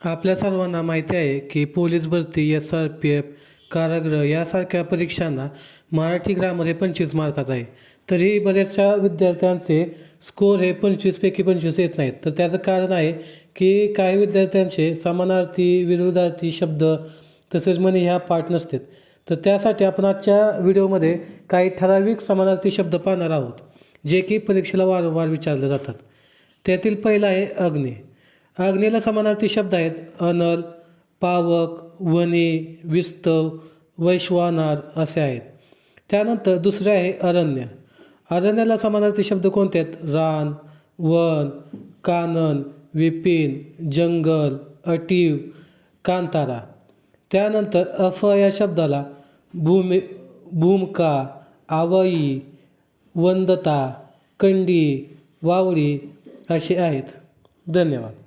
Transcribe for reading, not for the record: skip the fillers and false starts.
आपल्या सर्वांना माहिती आहे की पोलीस भरती, SRPF, कारागृह यासारख्या परीक्षांना मराठी ग्रामर हे 25 मार्काचं आहे. तरीही बऱ्याचशा विद्यार्थ्यांचे स्कोर हे 25पैकी 25 येत नाहीत. तर त्याचं कारण आहे की काही विद्यार्थ्यांचे समानार्थी, विरुद्धार्थी शब्द तसेच म्हणी ह्या पाठ नसतात. तर त्यासाठी आपण आजच्या व्हिडिओमध्ये काही ठराविक समानार्थी शब्द पाहणार आहोत, जे की परीक्षेला वारंवार विचारले जातात. त्यातील पहिला आहे अग्नी. अग्नीला समानार्थी शब्द आहेत अनल, पावक, वनी, विस्तव, वैश्वानर असे आहेत. त्यानंतर दुसरे आहे अरण्य. अरण्याला समानार्थी शब्द कोणते आहेत? रान, वन, कानन, विपिन, जंगल, अटीव, कांतारा. त्यानंतर अफ या शब्दाला भूमिका, आवई, वंदता, कंडी, वावडी असे आहेत. धन्यवाद.